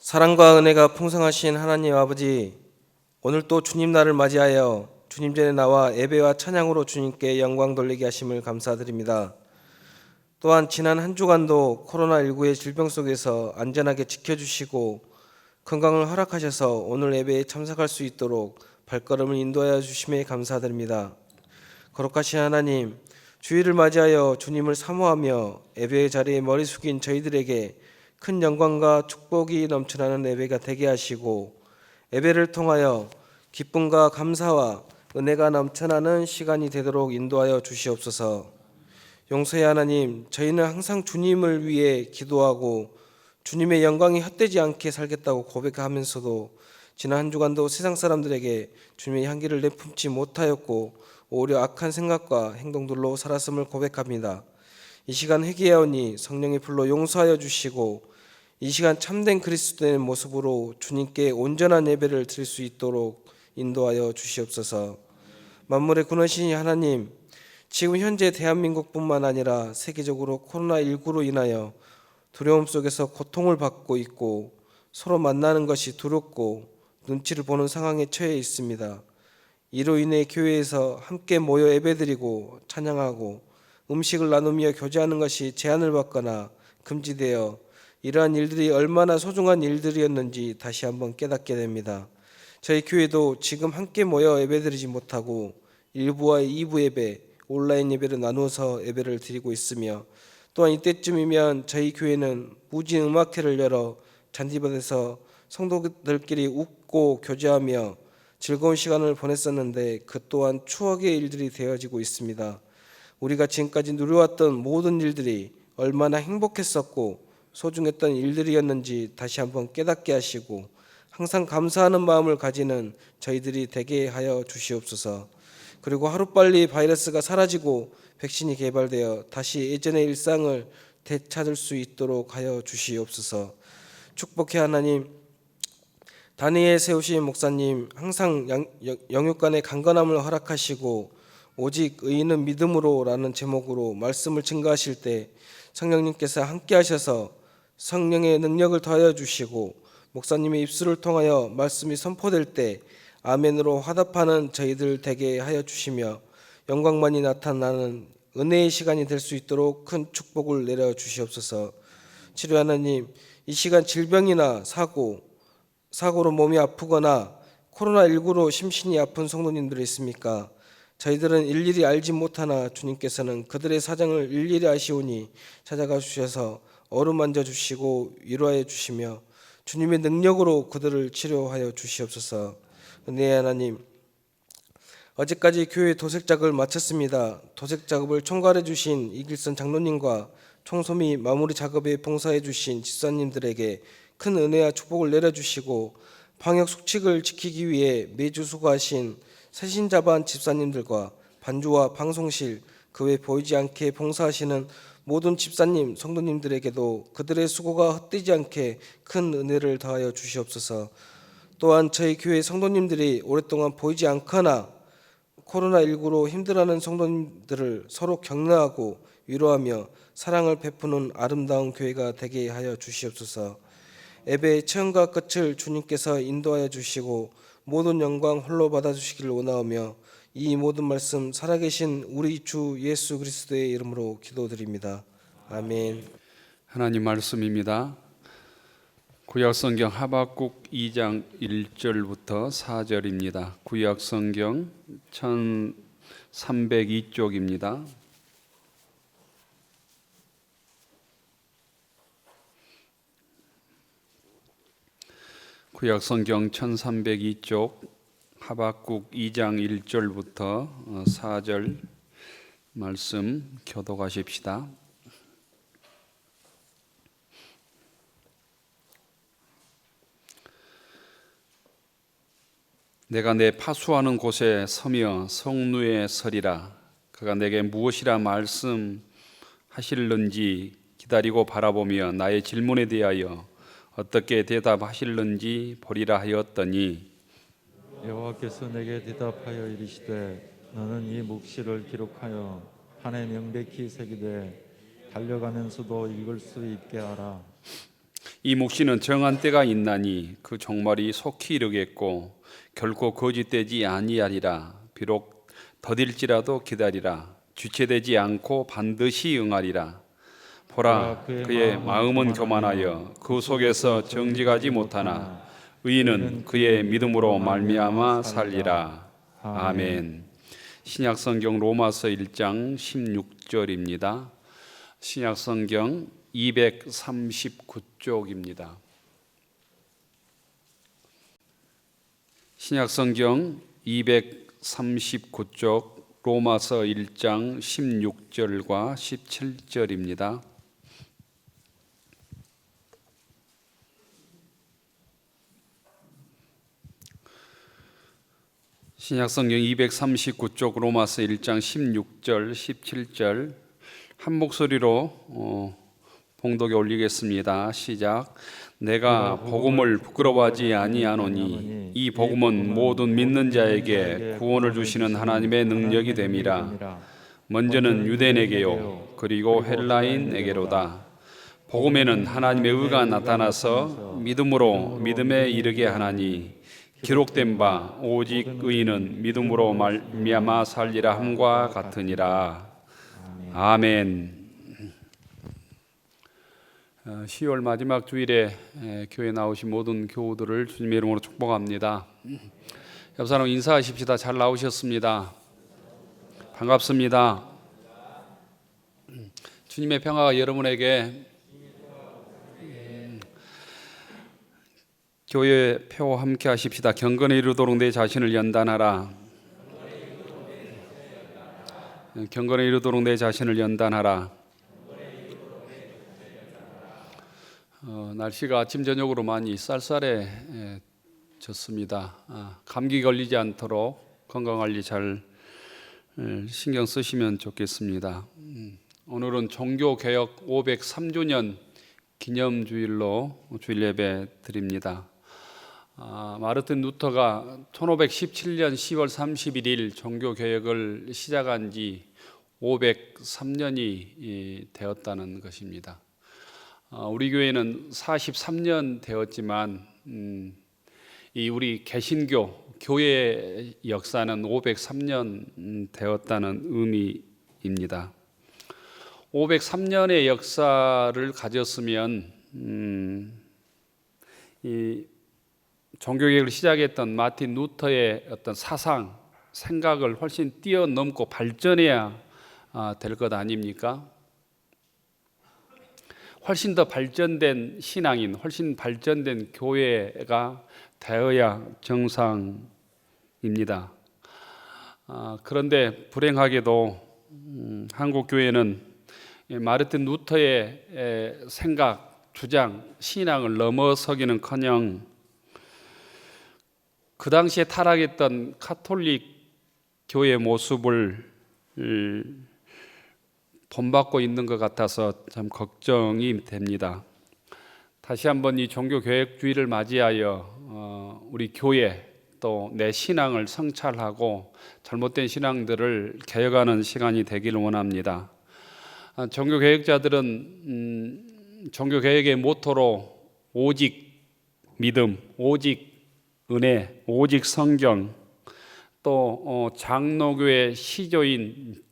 사랑과 은혜가 풍성하신 하나님 아버지, 오늘 또 주님 날을 맞이하여 주님 전에 나와 예배와 찬양으로 주님께 영광 돌리게 하심을 감사드립니다. 또한 지난 한 주간도 코로나19의 질병 속에서 안전하게 지켜주시고 건강을 허락하셔서 오늘 예배에 참석할 수 있도록 발걸음을 인도하여 주심에 감사드립니다. 거룩하신 하나님, 주일을 맞이하여 주님을 사모하며 예배의 자리에 머리 숙인 저희들에게 큰 영광과 축복이 넘쳐나는 예배가 되게 하시고 예배를 통하여 기쁨과 감사와 은혜가 넘쳐나는 시간이 되도록 인도하여 주시옵소서. 용서의 하나님, 저희는 항상 주님을 위해 기도하고 주님의 영광이 헛되지 않게 살겠다고 고백하면서도 지난 한 주간도 세상 사람들에게 주님의 향기를 내품지 못하였고 오히려 악한 생각과 행동들로 살았음을 고백합니다. 이 시간 회개하오니 성령의 불로 용서하여 주시고 이 시간 참된 그리스도의 모습으로 주님께 온전한 예배를 드릴 수 있도록 인도하여 주시옵소서. 만물의 근원이신 하나님, 지금 현재 대한민국뿐만 아니라 세계적으로 코로나19로 인하여 두려움 속에서 고통을 받고 있고 서로 만나는 것이 두렵고 눈치를 보는 상황에 처해 있습니다. 이로 인해 교회에서 함께 모여 예배드리고 찬양하고 음식을 나누며 교제하는 것이 제한을 받거나 금지되어 이러한 일들이 얼마나 소중한 일들이었는지 다시 한번 깨닫게 됩니다. 저희 교회도 지금 함께 모여 예배드리지 못하고 1부와 2부 예배, 온라인 예배를 나누어서 예배를 드리고 있으며 또한 이때쯤이면 저희 교회는 무진 음악회를 열어 잔디밭에서 성도들끼리 웃고 교제하며 즐거운 시간을 보냈었는데 그 또한 추억의 일들이 되어지고 있습니다. 우리가 지금까지 누려왔던 모든 일들이 얼마나 행복했었고 소중했던 일들이었는지 다시 한번 깨닫게 하시고 항상 감사하는 마음을 가지는 저희들이 되게 하여 주시옵소서. 그리고 하루빨리 바이러스가 사라지고 백신이 개발되어 다시 예전의 일상을 되찾을 수 있도록 하여 주시옵소서. 축복해 하나님, 단위에 세우신 목사님 항상 영육간의 강건함을 허락하시고 오직 의인은 믿음으로라는 제목으로 말씀을 증거하실 때 성령님께서 함께 하셔서 성령의 능력을 더하여 주시고 목사님의 입술을 통하여 말씀이 선포될 때 아멘으로 화답하는 저희들 되게 하여 주시며 영광만이 나타나는 은혜의 시간이 될 수 있도록 큰 축복을 내려 주시옵소서. 치료 하나님, 이 시간 질병이나 사고로 몸이 아프거나 코로나19로 심신이 아픈 성도님들이 있습니까? 저희들은 일일이 알지 못하나 주님께서는 그들의 사정을 일일이 아시오니 찾아가 주셔서 어루만져 주시고 위로하여 주시며 주님의 능력으로 그들을 치료하여 주시옵소서. 은혜의 하나님, 어제까지 교회 도색 작업을 마쳤습니다. 도색 작업을 총괄해 주신 이길선 장로님과 청소미 마무리 작업에 봉사해 주신 집사님들에게 큰 은혜와 축복을 내려주시고 방역 수칙을 지키기 위해 매주 수고하신 새신자반 집사님들과 반주와 방송실 그 외 보이지 않게 봉사하시는 모든 집사님, 성도님들에게도 그들의 수고가 헛되지 않게 큰 은혜를 더하여 주시옵소서. 또한 저희 교회 성도님들이 오랫동안 보이지 않거나 코로나19로 힘들어하는 성도님들을 서로 격려하고 위로하며 사랑을 베푸는 아름다운 교회가 되게 하여 주시옵소서. 예배의 처음과 끝을 주님께서 인도하여 주시고 모든 영광 홀로 받아주시기를 원하오며 이 모든 말씀 살아계신 우리 주 예수 그리스도의 이름으로 기도드립니다. 아멘. 하나님 말씀입니다. 구약성경 하박국 2장 1절부터 4절입니다. 구약성경 1302쪽입니다. 구약성경 1302쪽 하박국 2장 1절부터 4절 말씀 교독하십시다. 내가 내 파수하는 곳에 서며 성루에 서리라. 그가 내게 무엇이라 말씀하실는지 기다리고 바라보며 나의 질문에 대하여 어떻게 대답하실는지 보리라 하였더니 여호와께서 내게 대답하여 이르시되 너는 이 묵시를 기록하여 판에 명백히 새기되 달려가면서도 읽을 수 있게 하라. 이 묵시는 정한 때가 있나니 그 종말이 속히 이르겠고 결코 거짓되지 아니하리라. 비록 더딜지라도 기다리라. 주체되지 않고 반드시 응하리라. 보라, 그의 마음은 교만하여 그 속에서 정직하지 못하나 의인은 그의 믿음으로 말미암아 살리라. 아멘. 신약성경 로마서 1장 16절입니다. 신약성경 239쪽입니다. 신약성경 239쪽 로마서 1장 16절과 17절입니다. 신약성경 239쪽 로마서 1장 16절 17절 한 목소리로 봉독에 올리겠습니다. 시작. 내가 복음을 부끄러워하지 아니하노니 이 복음은 모든 믿는 자에게 구원을 주시는 하나님의 능력이 됨이라. 먼저는 유대인에게요 그리고 헬라인에게로다. 복음에는 하나님의 의가 나타나서 믿음으로 믿음에 이르게 하나니 기록된 바 오직 의인은 믿음으로 말미암아 살리라 함과 같으니라. 아멘. 10월 마지막 주일에 교회 나오신 모든 교우들을 주님의 이름으로 축복합니다. 옆 사람 인사하십시다. 잘 나오셨습니다. 반갑습니다. 주님의 평화가 여러분에게 교회 표 함께 하십시다. 경건에 이르도록 내 자신을 연단하라. 경건에 이르도록 내 자신을 연단하라. 날씨가 아침 저녁으로 많이 쌀쌀해졌습니다. 감기 걸리지 않도록 건강관리 잘 신경 쓰시면 좋겠습니다. 오늘은 종교개혁 503주년 기념주일로 주일 예배 드립니다. 마르틴 루터가 1517년 10월 31일 종교개혁을 시작한 지 503년이 되었다는 것입니다. 우리 교회는 43년 되었지만 이 우리 개신교 교회의 역사는 503년 되었다는 의미입니다. 503년의 역사를 가졌으면 이 종교개혁을 시작했던 마틴 루터의 어떤 사상, 생각을 훨씬 뛰어넘고 발전해야 될 것 아닙니까? 훨씬 더 발전된 신앙인, 훨씬 발전된 교회가 되어야 정상입니다. 그런데 불행하게도 한국 교회는 마르틴 루터의 생각, 주장, 신앙을 넘어서기는커녕 그 당시에 타락했던 카톨릭 교회의 모습을 본받고 있는 것 같아서 참 걱정이 됩니다. 다시 한번 이 종교개혁주의를 맞이하여 우리 교회 또 내 신앙을 성찰하고 잘못된 신앙들을 개혁하는 시간이 되기를 원합니다. 종교개혁자들은 종교개혁의 모토로 오직 믿음, 오직 은혜, 오직 성경, 또 장로교의 시조인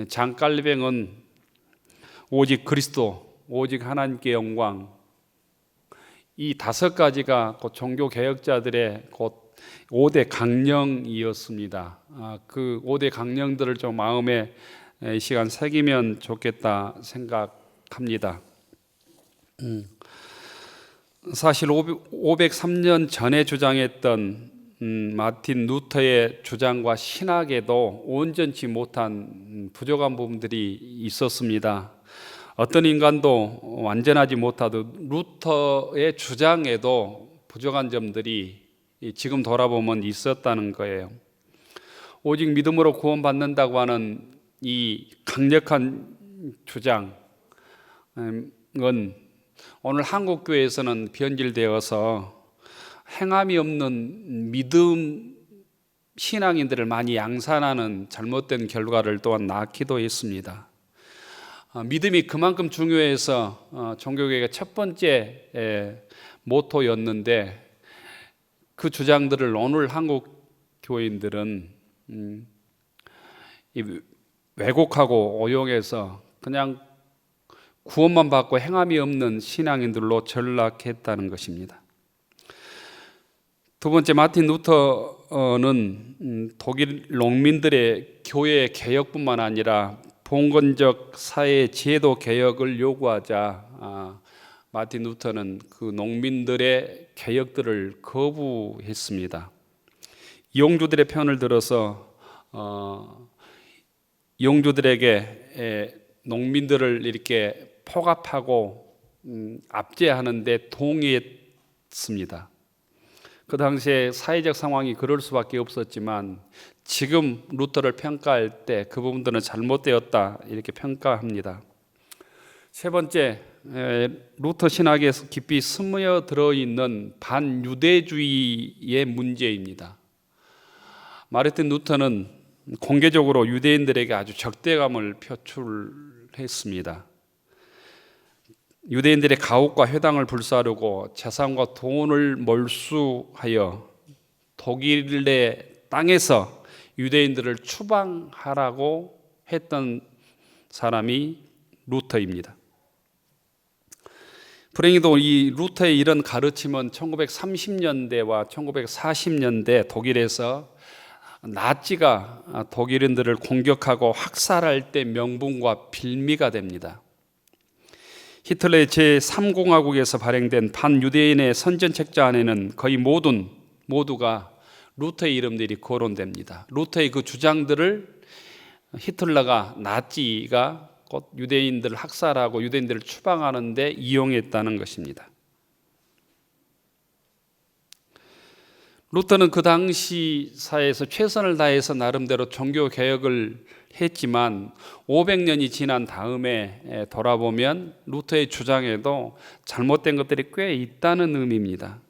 장깔뱅은 오직 그리스도, 오직 하나님께 영광, 이 5가지가 곧 종교개혁자들의 곧 5대 강령이었습니다. 그 5대 강령들을 좀 마음에 이 시간 새기면 좋겠다 생각합니다. 사실 503년 전에 주장했던 마틴 루터의 주장과 신학에도 온전치 못한 부족한 부분들이 있었습니다. 어떤 인간도 완전하지 못하듯 루터의 주장에도 부족한 점들이 지금 돌아보면 있었다는 거예요. 오직 믿음으로 구원받는다고 하는 이 강력한 주장은 오늘 한국교회에서는 변질되어서 행함이 없는 믿음 신앙인들을 많이 양산하는 잘못된 결과를 또한 낳기도 했습니다. 믿음이 그만큼 중요해서 종교개혁의 첫 번째 모토였는데 그 주장들을 오늘 한국 교인들은 왜곡하고 오용해서 그냥 구원만 받고 행함이 없는 신앙인들로 전락했다는 것입니다. 두 번째, 마틴 루터는 독일 농민들의 교회 개혁뿐만 아니라 봉건적 사회 제도 개혁을 요구하자 마틴 루터는 그 농민들의 개혁들을 거부했습니다. 이용주들의 편을 들어서 이용주들에게 농민들을 이렇게 포갑하고 압제하는데 동의했습니다. 그 당시에 사회적 상황이 그럴 수밖에 없었지만 지금 루터를 평가할 때 그 부분들은 잘못되었다 이렇게 평가합니다. 세 번째, 루터 신학에 깊이 스며들어 있는 반유대주의의 문제입니다. 마르틴 루터는 공개적으로 유대인들에게 아주 적대감을 표출했습니다. 유대인들의 가옥과 회당을 불사르고 재산과 돈을 몰수하여 독일의 땅에서 유대인들을 추방하라고 했던 사람이 루터입니다. 불행히도 이 루터의 이런 가르침은 1930년대와 1940년대 독일에서 나치가 독일인들을 공격하고 학살할 때 명분과 빌미가 됩니다. 히틀러의 제3공화국에서 발행된 반유대인의 선전책자 안에는 거의 모두가 루터의 이름들이 거론됩니다. 루터의 그 주장들을 히틀러가 나치가 곧 유대인들을 학살하고 유대인들을 추방하는 데 이용했다는 것입니다. 루터는 그 당시 사회에서 최선을 다해서 나름대로 종교 개혁을 했지만 500년이 지난 다음에 돌아보면 루터의 주장에도 잘못된 것들이 꽤 있다는 의미입니다.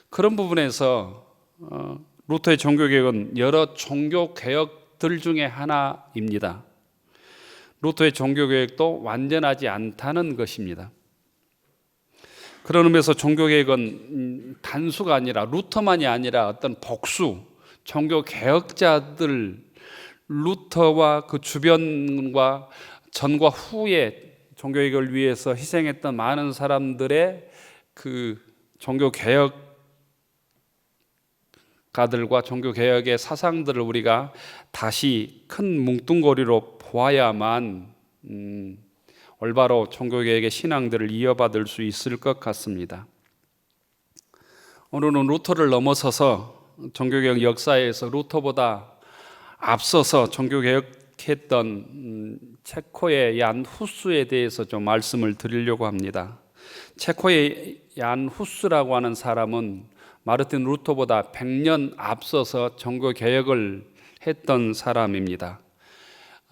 그런 부분에서 루터의 종교개혁은 여러 종교개혁들 중에 하나입니다. 루터의 종교개혁도 완전하지 않다는 것입니다. 그런 의미에서 종교개혁은 단수가 아니라 루터만이 아니라 어떤 복수 종교개혁자들 루터와 그 주변과 전과 후에 종교개혁을 위해서 희생했던 많은 사람들의 그 종교개혁가들과 종교개혁의 사상들을 우리가 다시 큰 뭉뚱거리로 보아야만 올바로 종교개혁의 신앙들을 이어받을 수 있을 것 같습니다. 오늘은 루터를 넘어서서 종교개혁 역사에서 루터보다 앞서서 종교개혁했던 체코의 얀 후스에 대해서 좀 말씀을 드리려고 합니다. 체코의 얀 후스라고 하는 사람은 마르틴 루터보다 100년 앞서서 종교개혁을 했던 사람입니다.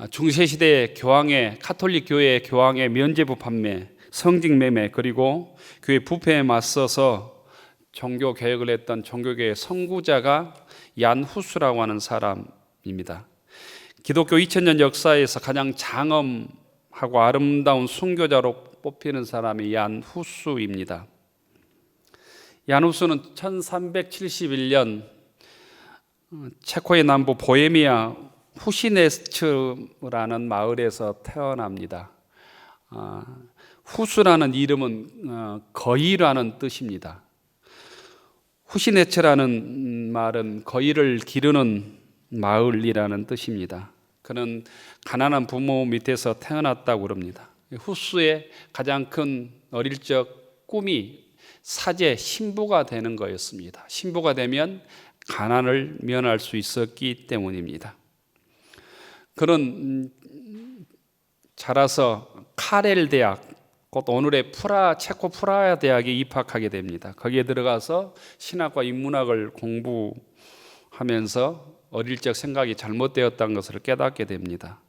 중세시대 교황의 가톨릭 교회의 교황의 면죄부 판매, 성직 매매 그리고 교회 부패에 맞서서 종교 개혁을 했던 종교계의 선구자가 얀 후스라고 하는 사람입니다. 기독교 2000년 역사에서 가장 장엄하고 아름다운 순교자로 뽑히는 사람이 얀 후스입니다. 얀 후스는 1371년 체코의 남부 보헤미아 후시네츠라는 마을에서 태어납니다. 후스라는 이름은 거위라는 뜻입니다. 후시네츠라는 말은 거위를 기르는 마을이라는 뜻입니다. 그는 가난한 부모 밑에서 태어났다고 그럽니다. 후스의 가장 큰 어릴 적 꿈이 사제 신부가 되는 거였습니다. 신부가 되면 가난을 면할 수 있었기 때문입니다. 그는 자라서 카렐 대학, 곧 오늘의 체코 프라하 대학에 입학하게 됩니다. 거기에 들어가서 신학과 인문학을 공부하면서 어릴 적 생각이 잘못되었다는 것을 깨닫게 됩니다.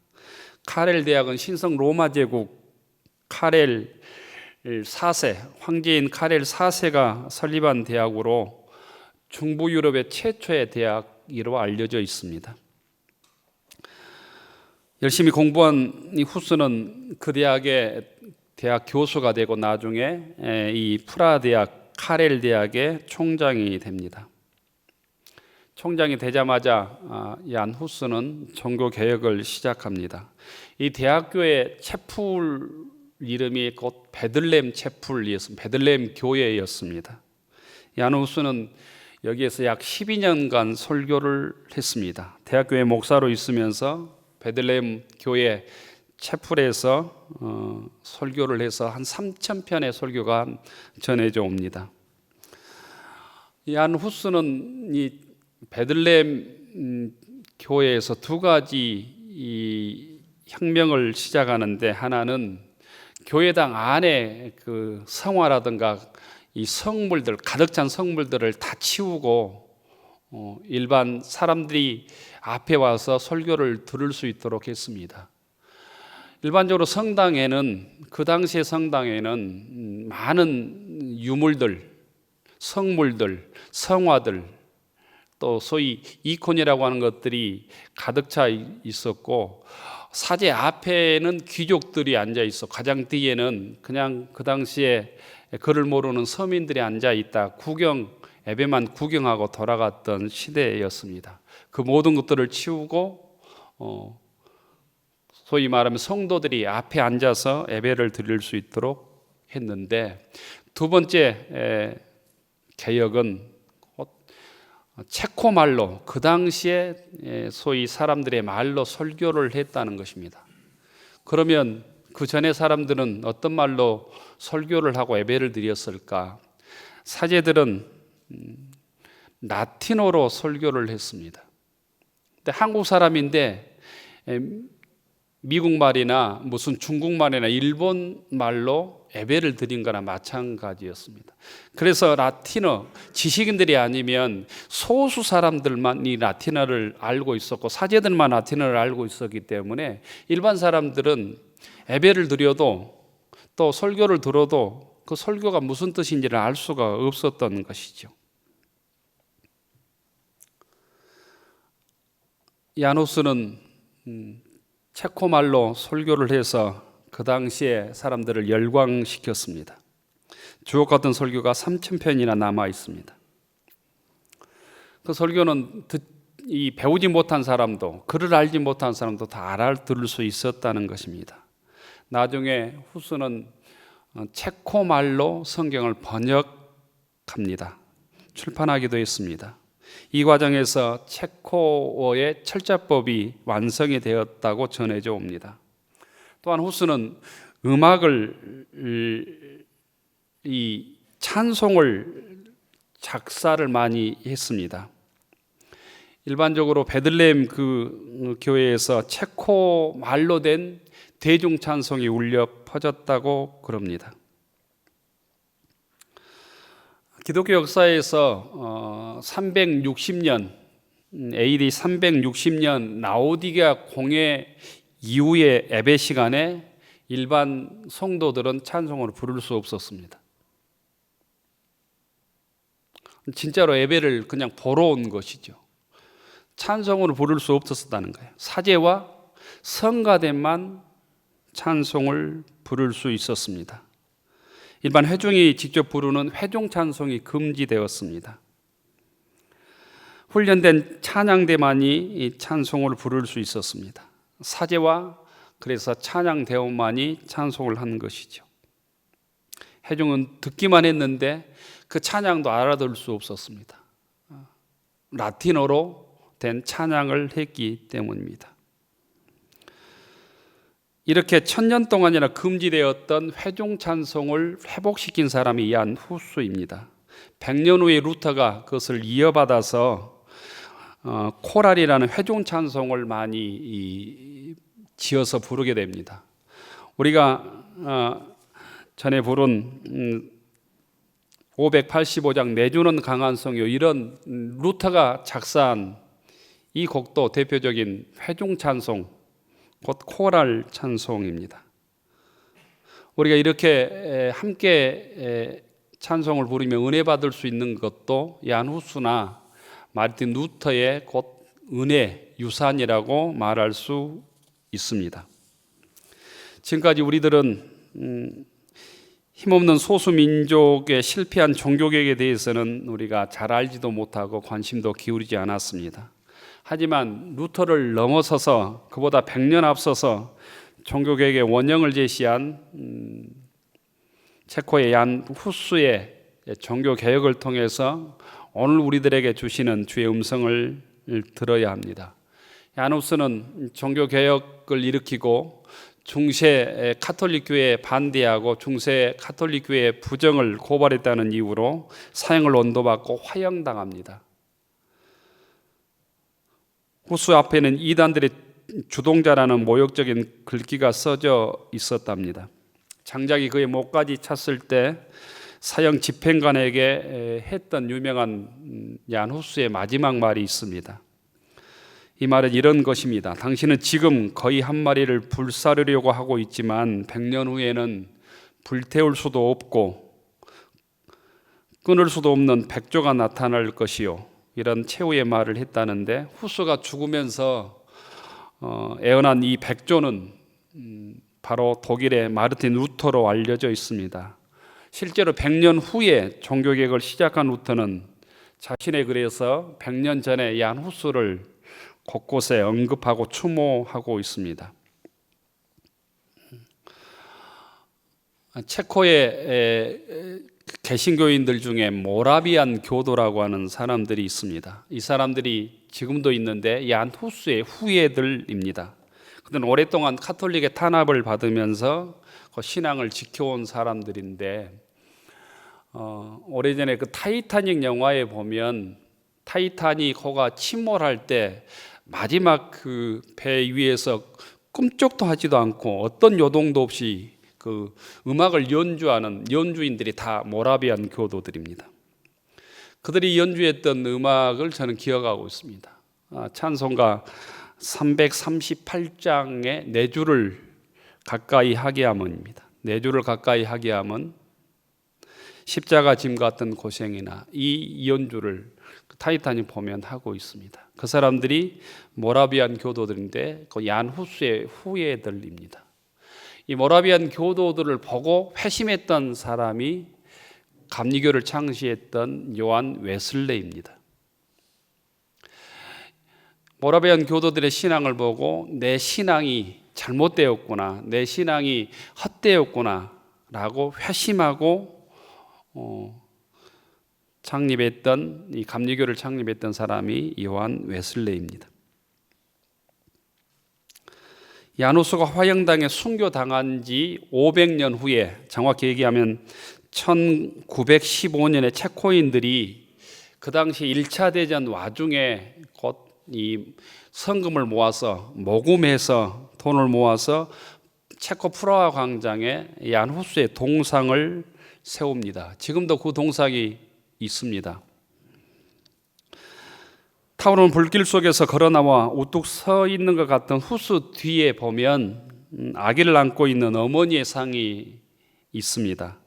카렐 대학은 신성 로마 제국 카렐 4세, 황제인 카렐 4세가 설립한 대학으로 중부 유럽의 최초의 대학이로 알려져 있습니다. 열심히 공부한 이 후스는 그 대학의 대학 교수가 되고 나중에 이 프라하 대학, 카렐 대학의 총장이 됩니다. 총장이 되자마자 얀 후스는 종교 개혁을 시작합니다. 이 대학교의 채플 이름이 곧 베들레헴 채플이었습니다. 베들레헴 교회였습니다. 얀 후스는 여기에서 약 12년간 설교를 했습니다. 대학교의 목사로 있으면서 베들레헴 교회 채플에서 설교를 해서 한 3,000편의 설교가 전해져 옵니다. 얀 후스는 이 베들레헴 교회에서 두 가지 이 혁명을 시작하는데, 하나는 교회당 안에 그 성화라든가 이 성물들, 가득 찬 성물들을 다 치우고 일반 사람들이 앞에 와서 설교를 들을 수 있도록 했습니다. 일반적으로 성당에는, 그 당시의 성당에는 많은 유물들, 성물들, 성화들, 또 소위 이콘이라고 하는 것들이 가득 차 있었고, 사제 앞에는 귀족들이 앉아 있어, 가장 뒤에는 그냥 그 당시에 글을 모르는 서민들이 앉아 있다, 예배만 구경하고 돌아갔던 시대였습니다. 그 모든 것들을 치우고 소위 말하면 성도들이 앞에 앉아서 예배를 드릴 수 있도록 했는데, 두 번째 개혁은 체코 말로, 그 당시에 소위 사람들의 말로 설교를 했다는 것입니다. 그러면 그 전에 사람들은 어떤 말로 설교를 하고 예배를 드렸을까? 사제들은 라틴어로 설교를 했습니다. 근데 한국 사람인데 미국 말이나 무슨 중국 말이나 일본 말로 예배를 드린 거나 마찬가지였습니다. 그래서 라틴어, 지식인들이 아니면 소수 사람들만 이 라틴어를 알고 있었고, 사제들만 라틴어를 알고 있었기 때문에 일반 사람들은 예배를 드려도 또 설교를 들어도 그 설교가 무슨 뜻인지를 알 수가 없었던 것이죠. 얀 후스는 체코 말로 설교를 해서 그 당시에 사람들을 열광시켰습니다. 주옥 같은 설교가 3,000편이나 남아 있습니다. 그 설교는 배우지 못한 사람도, 글을 알지 못한 사람도 다 알아들을 수 있었다는 것입니다. 나중에 후스는 체코 말로 성경을 번역합니다. 출판하기도 했습니다. 이 과정에서 체코어의 철자법이 완성이 되었다고 전해져 옵니다. 또한 후스는 음악을, 이 찬송을 작사를 많이 했습니다. 일반적으로 베들레헴 그 교회에서 체코 말로 된 대중 찬송이 울려 퍼졌다고 그럽니다. 기독교 역사에서 360년 AD 360년 라오디게아 공회 이후의 예배 시간에 일반 성도들은 찬송을 부를 수 없었습니다. 진짜로 예배를 그냥 보러 온 것이죠. 찬송을 부를 수 없었다는 거예요. 사제와 성가대만 찬송을 부를 수 있었습니다. 일반 회중이 직접 부르는 회중 찬송이 금지되었습니다. 훈련된 찬양대만이 이 찬송을 부를 수 있었습니다. 사제와 그래서 찬양대원만이 찬송을 하는 것이죠. 회중은 듣기만 했는데 그 찬양도 알아들을 수 없었습니다. 라틴어로 된 찬양을 했기 때문입니다. 이렇게 1000년 동안이나 금지되었던 회중 찬송을 회복시킨 사람이 얀 후스입니다. 100년 후에 루터가 그것을 이어받아서 코랄이라는 회중 찬송을 많이 지어서 부르게 됩니다. 우리가 전에 부른 585장 내주는 강한 성요, 이런 루터가 작사한 이 곡도 대표적인 회중 찬송, 곧 코랄 찬송입니다. 우리가 이렇게 함께 찬송을 부르며 은혜 받을 수 있는 것도 얀 후스나 마르틴 루터의 곧 은혜 유산이라고 말할 수 있습니다. 지금까지 우리들은 힘없는 소수민족의 실패한 종교개혁에 대해서는 우리가 잘 알지도 못하고 관심도 기울이지 않았습니다. 하지만 루터를 넘어서서 그보다 100년 앞서서 종교개혁의 원형을 제시한 체코의 얀 후스의 종교개혁을 통해서 오늘 우리들에게 주시는 주의 음성을 들어야 합니다. 얀 후스는 종교개혁을 일으키고 중세 카톨릭 교회에 반대하고 중세 카톨릭 교회의 부정을 고발했다는 이유로 사형을 언도받고 화형당합니다. 후스 앞에는 이단들의 주동자라는 모욕적인 글귀가 써져 있었답니다. 장작이 그의 목까지 찼을 때 사형 집행관에게 했던 유명한 얀 후스의 마지막 말이 있습니다. 이 말은 이런 것입니다. 당신은 지금 거의 한 마리를 불사르려고 하고 있지만 100년 후에는 불태울 수도 없고 끊을 수도 없는 백조가 나타날 것이요. 이런 최후의 말을 했다는데, 후스가 죽으면서 애언한 이 백조는 바로 독일의 마르틴 루터로 알려져 있습니다. 실제로 100년 후에 종교개혁을 시작한 루터는 자신의 글에서 100년 전에 얀 후스를 곳곳에 언급하고 추모하고 있습니다. 체코의 개신교인들 중에 모라비안 교도라고 하는 사람들이 있습니다. 이 사람들이 지금도 있는데 얀 후스의 후예들입니다. 그들은 오랫동안 카톨릭의 탄압을 받으면서 그 신앙을 지켜온 사람들인데, 오래전에 그 타이타닉 영화에 보면 타이타닉 호가 침몰할 때 마지막 그 배 위에서 꿈쩍도 하지도 않고 어떤 요동도 없이 그 음악을 연주하는 연주인들이 다 모라비안 교도들입니다. 그들이 연주했던 음악을 저는 기억하고 있습니다. 찬송가 338장의 네 줄을 가까이 하게 함은입니다. 네 줄을 가까이 하게 함은 십자가 짐 같은 고생이나 이 연주를 타이타닉 보면 하고 있습니다. 그 사람들이 모라비안 교도들인데 그 얀 후스의 후예들입니다. 이 모라비안 교도들을 보고 회심했던 사람이 감리교를 창시했던 요한 웨슬레입니다. 모라비안 교도들의 신앙을 보고 내 신앙이 잘못되었구나, 내 신앙이 헛되었구나 라고 회심하고 창립했던, 이 감리교를 창립했던 사람이 요한 웨슬레입니다. 얀 후스가 화형당해 순교당한 지 500년 후에, 정확히 얘기하면 1915년에 체코인들이 그 당시 1차 대전 와중에 곧 이 성금을 모아서 모금해서 돈을 모아서 체코 프라하 광장에 얀 후스의 동상을 세웁니다. 지금도 그 동상이 있습니다. 타오르는 불길 속에서 걸어나와 우뚝 서 있는 것 같은 후스 뒤에 보면 아기를 안고 있는 어머니의 상이 있습니다.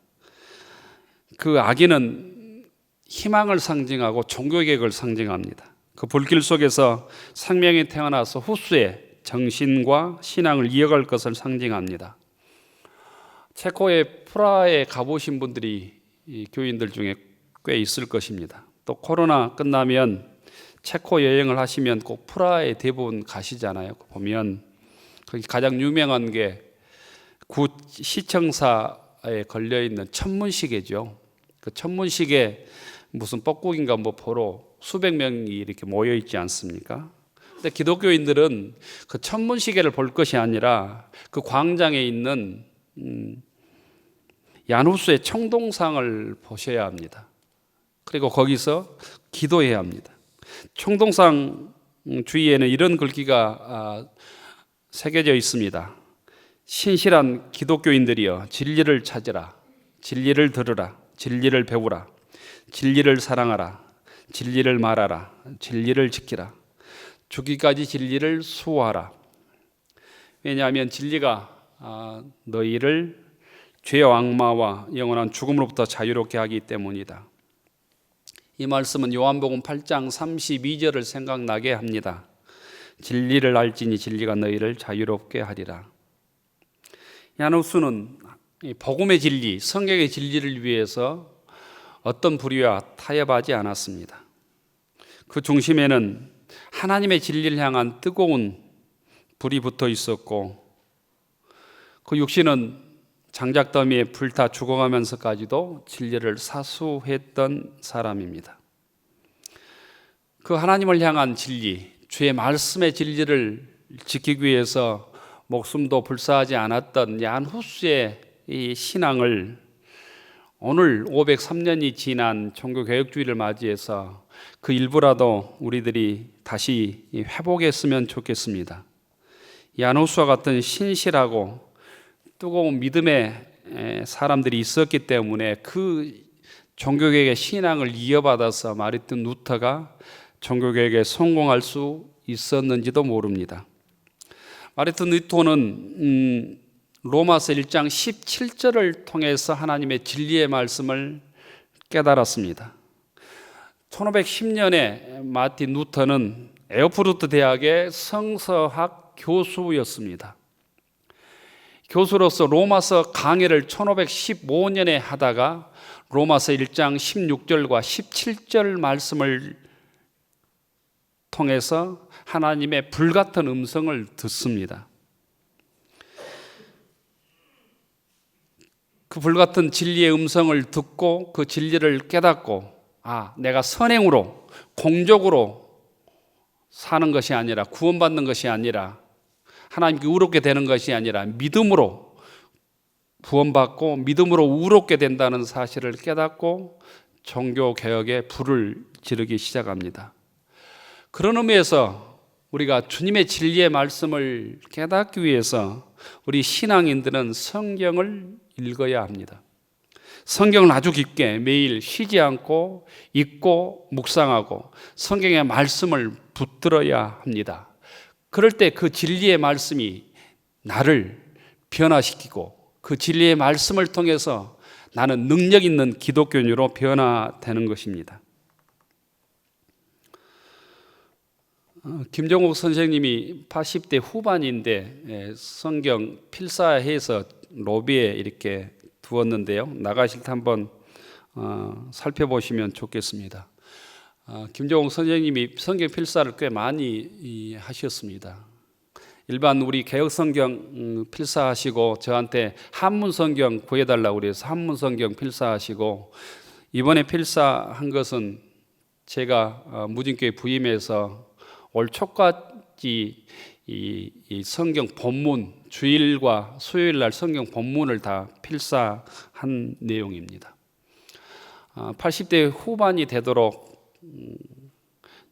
그 아기는 희망을 상징하고 종교개혁을 상징합니다. 그 불길 속에서 생명이 태어나서 후스의 정신과 신앙을 이어갈 것을 상징합니다. 체코의 프라하에 가보신 분들이 이 교인들 중에 꽤 있을 것입니다. 또 코로나 끝나면 체코 여행을 하시면 꼭 프라하에 대부분 가시잖아요. 보면 거기 가장 유명한 게 구 시청사에 걸려있는 천문시계죠. 그 천문시계 무슨 뻐꾸기인가 뭐 보러 수백 명이 이렇게 모여 있지 않습니까? 근데 기독교인들은 그 천문시계를 볼 것이 아니라 그 광장에 있는 얀 후스의 청동상을 보셔야 합니다. 그리고 거기서 기도해야 합니다. 청동상 주위에는 이런 글귀가 새겨져 있습니다. 신실한 기독교인들이여, 진리를 찾으라, 진리를 들으라, 진리를 배우라, 진리를 사랑하라, 진리를 말하라, 진리를 지키라, 죽기까지 진리를 수호하라. 왜냐하면 진리가 너희를 죄와 악마와 영원한 죽음으로부터 자유롭게 하기 때문이다. 이 말씀은 요한복음 8장 32절을 생각나게 합니다. 진리를 알지니 진리가 너희를 자유롭게 하리라. 야누스는 복음의 진리, 성경의 진리를 위해서 어떤 불의와 타협하지 않았습니다. 그 중심에는 하나님의 진리를 향한 뜨거운 불이 붙어 있었고, 그 육신은 장작더미에 불타 죽어가면서까지도 진리를 사수했던 사람입니다. 그 하나님을 향한 진리, 주의 말씀의 진리를 지키기 위해서 목숨도 불사하지 않았던 얀후스의 이 신앙을 오늘 503년이 지난 종교개혁주의를 맞이해서 그 일부라도 우리들이 다시 회복했으면 좋겠습니다. 얀후스와 같은 신실하고 뜨거운 믿음의 사람들이 있었기 때문에 그 종교개혁의 신앙을 이어받아서 마르틴 루터가 종교개혁에 성공할 수 있었는지도 모릅니다. 마르틴 루터는 로마서 1장 17절을 통해서 하나님의 진리의 말씀을 깨달았습니다. 1510년에 마르틴 루터는 에어프루트 대학의 성서학 교수였습니다. 교수로서 로마서 강해를 1515년에 하다가 로마서 1장 16절과 17절 말씀을 통해서 하나님의 불같은 음성을 듣습니다. 그 불같은 진리의 음성을 듣고 그 진리를 깨닫고, 내가 선행으로 공적으로 사는 것이 아니라, 구원받는 것이 아니라, 하나님께 의롭게 되는 것이 아니라 믿음으로 구원받고 믿음으로 의롭게 된다는 사실을 깨닫고 종교개혁에 불을 지르기 시작합니다. 그런 의미에서 우리가 주님의 진리의 말씀을 깨닫기 위해서 우리 신앙인들은 성경을 읽어야 합니다. 성경을 아주 깊게 매일 쉬지 않고 읽고 묵상하고 성경의 말씀을 붙들어야 합니다. 그럴 때 그 진리의 말씀이 나를 변화시키고 그 진리의 말씀을 통해서 나는 능력 있는 기독교인으로 변화되는 것입니다. 김종옥 선생님이 80대 후반인데 성경 필사해서 로비에 이렇게 두었는데요. 나가실 때 한번 살펴보시면 좋겠습니다. 김종옥 선생님이 성경 필사를 꽤 많이 하셨습니다. 일반 우리 개혁 성경 필사하시고 저한테 한문 성경 구해달라고 그래서 한문 성경 필사하시고, 이번에 필사한 것은 제가 무진교회 부임해서 올 초까지 이 성경 본문, 주일과 수요일 날 성경 본문을 다 필사한 내용입니다. 80대 후반이 되도록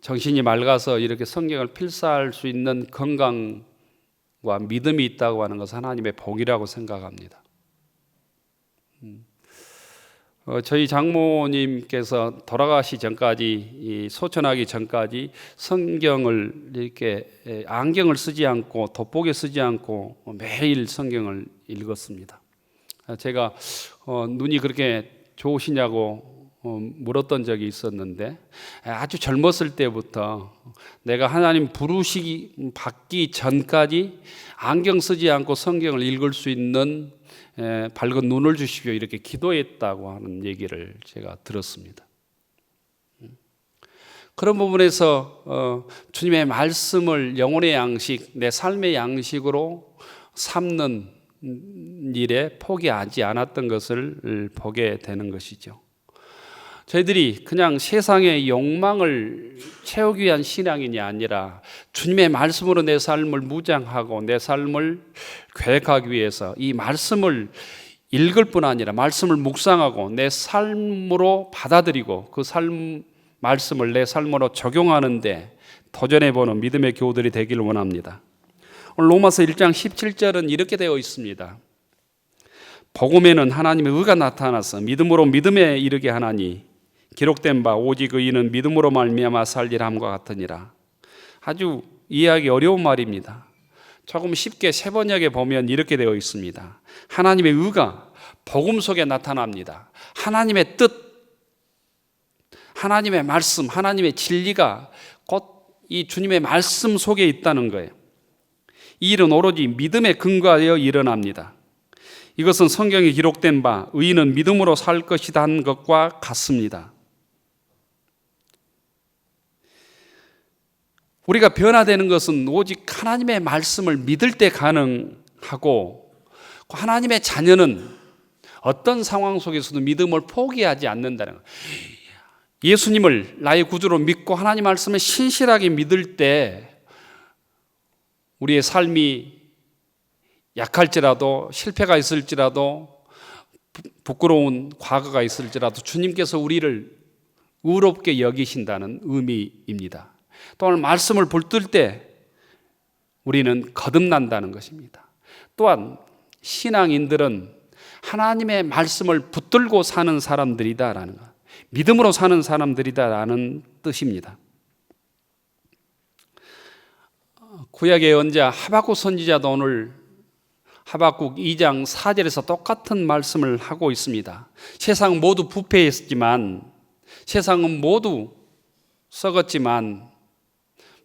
정신이 맑아서 이렇게 성경을 필사할 수 있는 건강과 믿음이 있다고 하는 것은 하나님의 복이라고 생각합니다. 저희 장모님께서 돌아가시 전까지, 소천하기 전까지 성경을 이렇게 안경을 쓰지 않고 돋보기 쓰지 않고 매일 성경을 읽었습니다. 제가 눈이 그렇게 좋으시냐고 물었던 적이 있었는데, 아주 젊었을 때부터 내가 하나님 부르시기 받기 전까지 안경 쓰지 않고 성경을 읽을 수 있는 밝은 눈을 주십시오 이렇게 기도했다고 하는 얘기를 제가 들었습니다. 그런 부분에서 주님의 말씀을 영혼의 양식, 내 삶의 양식으로 삼는 일에 포기하지 않았던 것을 보게 되는 것이죠. 저희들이 그냥 세상의 욕망을 채우기 위한 신앙인이 아니라 주님의 말씀으로 내 삶을 무장하고 내 삶을 계획하기 위해서 이 말씀을 읽을 뿐 아니라 말씀을 묵상하고 내 삶으로 받아들이고 그 말씀을 내 삶으로 적용하는데 도전해보는 믿음의 교우들이 되기를 원합니다. 오늘 로마서 1장 17절은 이렇게 되어 있습니다. 복음에는 하나님의 의가 나타나서 믿음으로 믿음에 이르게 하나니 기록된 바 오직 의인은 믿음으로 말미암아 살리라 함과 같으니라. 아주 이해하기 어려운 말입니다. 조금 쉽게 세번역에 보면 이렇게 되어 있습니다. 하나님의 의가 복음 속에 나타납니다. 하나님의 뜻, 하나님의 말씀, 하나님의 진리가 곧 이 주님의 말씀 속에 있다는 거예요. 이 일은 오로지 믿음에 근거하여 일어납니다. 이것은 성경에 기록된 바 의인은 믿음으로 살 것이다 한 것과 같습니다. 우리가 변화되는 것은 오직 하나님의 말씀을 믿을 때 가능하고, 하나님의 자녀는 어떤 상황 속에서도 믿음을 포기하지 않는다는 거예요. 예수님을 나의 구주로 믿고 하나님 말씀을 신실하게 믿을 때 우리의 삶이 약할지라도, 실패가 있을지라도, 부끄러운 과거가 있을지라도 주님께서 우리를 의롭게 여기신다는 의미입니다. 또한 말씀을 붙들 때 우리는 거듭난다는 것입니다. 또한 신앙인들은 하나님의 말씀을 붙들고 사는 사람들이다라는 것, 믿음으로 사는 사람들이다라는 뜻입니다. 구약의 언자 하박국 선지자도 오늘 하박국 2장 4절에서 똑같은 말씀을 하고 있습니다. 세상 모두 부패했지만, 세상은 모두 썩었지만,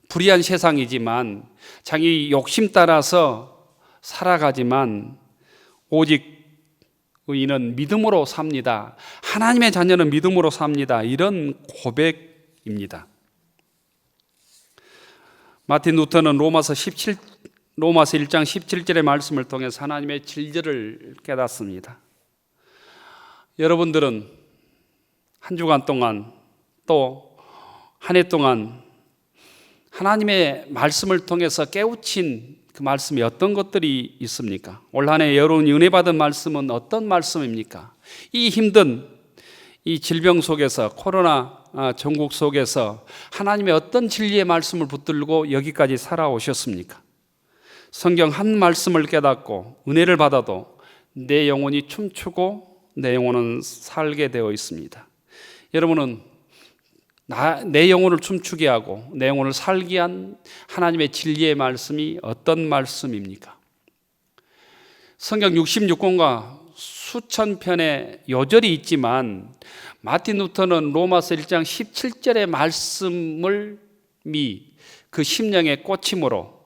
불의한 세상이지만, 자기 욕심 따라서 살아가지만 오직 의인은 믿음으로 삽니다. 하나님의 자녀는 믿음으로 삽니다. 이런 고백입니다. 마틴 루터는 로마서 1장 17절의 말씀을 통해서 하나님의 진리를 깨닫습니다. 여러분들은 한 주간 동안 또 한 해 동안 하나님의 말씀을 통해서 깨우친 그 말씀이 어떤 것들이 있습니까? 올 한 해 여러분이 은혜 받은 말씀은 어떤 말씀입니까? 이 힘든 이 질병 속에서, 코로나 전국 속에서 하나님의 어떤 진리의 말씀을 붙들고 여기까지 살아오셨습니까? 성경 한 말씀을 깨닫고 은혜를 받아도 내 영혼이 춤추고 내 영혼은 살게 되어 있습니다. 여러분은 내 영혼을 춤추게 하고 내 영혼을 살게 한 하나님의 진리의 말씀이 어떤 말씀입니까? 성경 66권과 수천 편의 요절이 있지만 마틴 루터는 로마서 1장 17절의 말씀을 그 심령의 꽂힘으로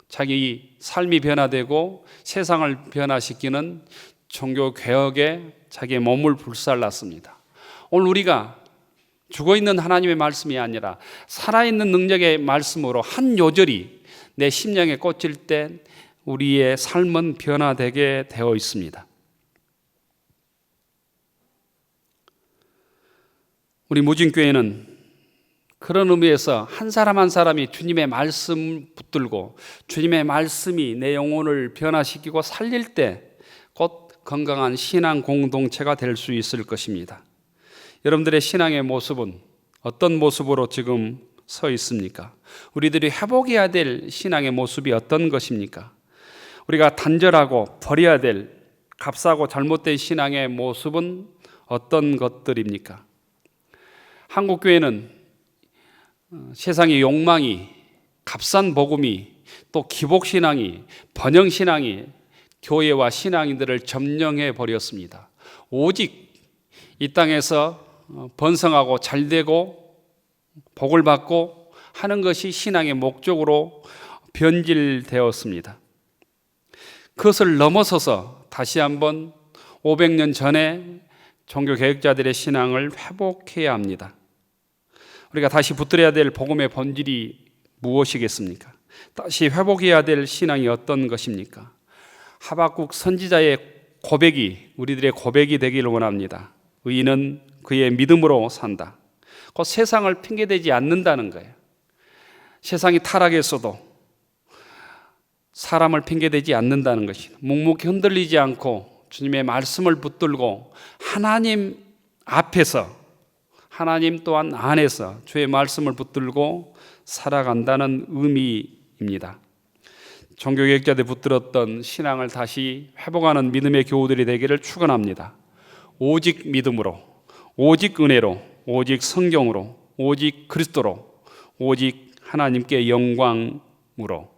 자기 삶이 변화되고 세상을 변화시키는 종교 개혁에 자기의 몸을 불살랐습니다. 오늘 우리가 죽어있는 하나님의 말씀이 아니라 살아있는 능력의 말씀으로 한 요절이 내 심령에 꽂힐 때 우리의 삶은 변화되게 되어 있습니다. 우리 무진교회는 그런 의미에서 한 사람 한 사람이 주님의 말씀 붙들고 주님의 말씀이 내 영혼을 변화시키고 살릴 때 곧 건강한 신앙 공동체가 될 수 있을 것입니다. 여러분들의 신앙의 모습은 어떤 모습으로 지금 서 있습니까? 우리들이 회복해야 될 신앙의 모습이 어떤 것입니까? 우리가 단절하고 버려야 될 값싸고 잘못된 신앙의 모습은 어떤 것들입니까? 한국교회는 세상의 욕망이, 값싼 복음이, 또 기복신앙이, 번영신앙이 교회와 신앙인들을 점령해 버렸습니다. 오직 이 땅에서 번성하고 잘되고 복을 받고 하는 것이 신앙의 목적으로 변질되었습니다. 그것을 넘어서서 다시 한번 500년 전에 종교개혁자들의 신앙을 회복해야 합니다. 우리가 다시 붙들어야 될 복음의 본질이 무엇이겠습니까? 다시 회복해야 될 신앙이 어떤 것입니까? 하박국 선지자의 고백이 우리들의 고백이 되기를 원합니다. 의인은 그의 믿음으로 산다. 곧 세상을 핑계대지 않는다는 거예요. 세상이 타락했어도 사람을 핑계대지 않는다는 것이, 묵묵히 흔들리지 않고 주님의 말씀을 붙들고 하나님 앞에서, 하나님 또한 안에서 주의 말씀을 붙들고 살아간다는 의미입니다. 종교개혁자들이 붙들었던 신앙을 다시 회복하는 믿음의 교우들이 되기를 축원합니다. 오직 믿음으로, 오직 은혜로, 오직 성경으로, 오직 그리스도로, 오직 하나님께 영광으로.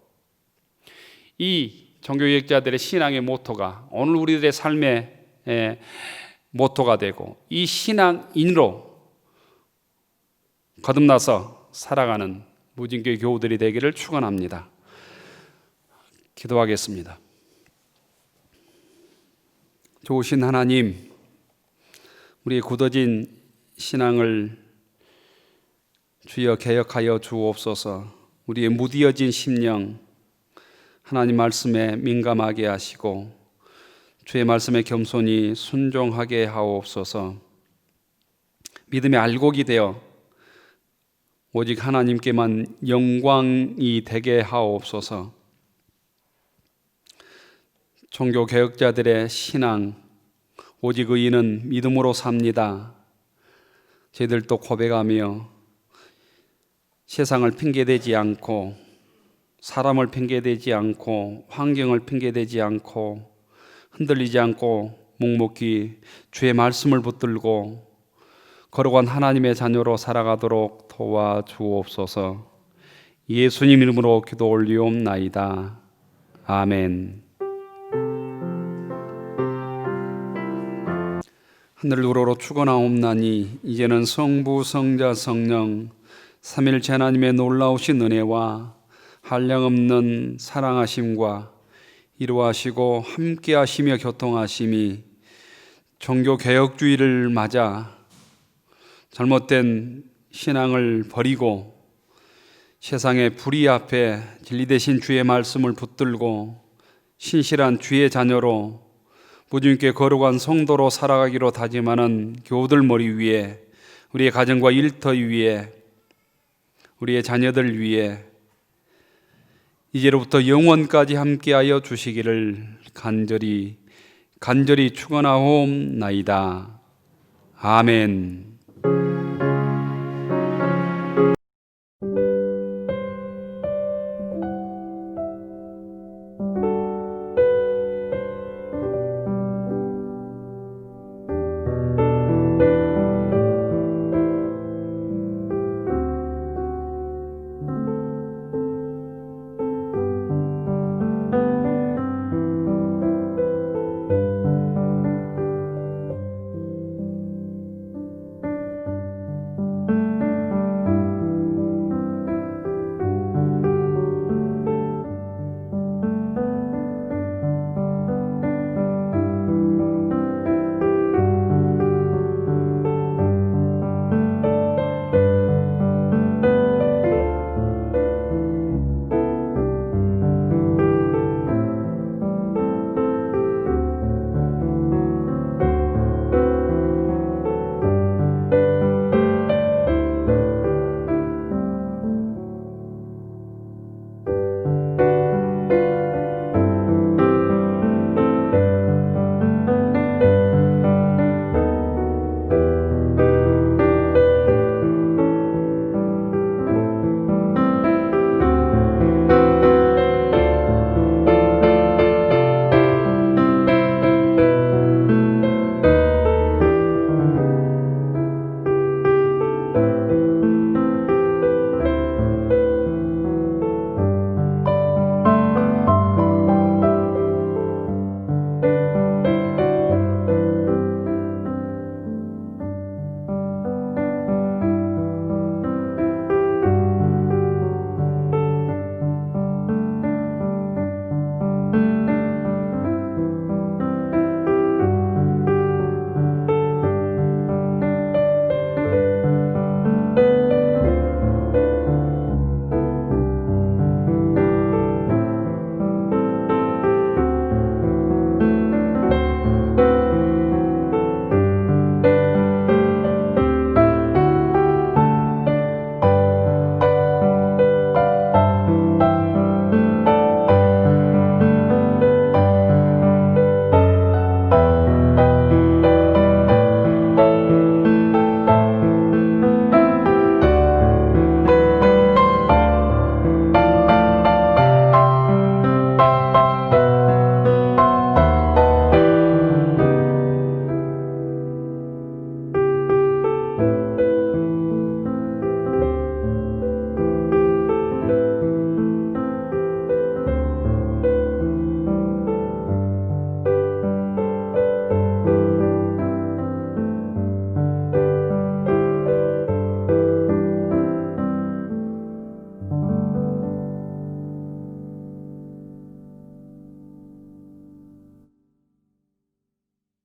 이 종교개혁자들의 신앙의 모토가 오늘 우리들의 삶의 모토가 되고, 이 신앙인으로 거듭나서 살아가는 무진교회 교우들이 되기를 축원합니다. 기도하겠습니다. 좋으신 하나님, 우리의 굳어진 신앙을 주여 개혁하여 주옵소서. 우리의 무디어진 심령 하나님 말씀에 민감하게 하시고 주의 말씀에 겸손히 순종하게 하옵소서. 믿음의 알곡이 되어 오직 하나님께만 영광이 되게 하옵소서. 종교 개혁자들의 신앙, 오직 의인은 믿음으로 삽니다. 저희들도 고백하며 세상을 핑계대지 않고 사람을 핑계대지 않고 환경을 핑계대지 않고 흔들리지 않고 묵묵히 주의 말씀을 붙들고 거룩한 하나님의 자녀로 살아가도록 도와주옵소서. 예수님 이름으로 기도 올리옵나이다. 아멘. 하늘 우러러 축원하옵나니 이제는 성부 성자 성령 삼일체 하나님의 놀라우신 은혜와 한량없는 사랑하심과 이루하시고 함께하시며 교통하심이 종교개혁주의를 맞아 잘못된 신앙을 버리고 세상의 불의 앞에 진리 되신 주의 말씀을 붙들고 신실한 주의 자녀로 무주님께 거룩한 성도로 살아가기로 다짐하는 교우들 머리 위에, 우리의 가정과 일터 위에, 우리의 자녀들 위에 이제로부터 영원까지 함께하여 주시기를 간절히 축원하옵나이다. 아멘.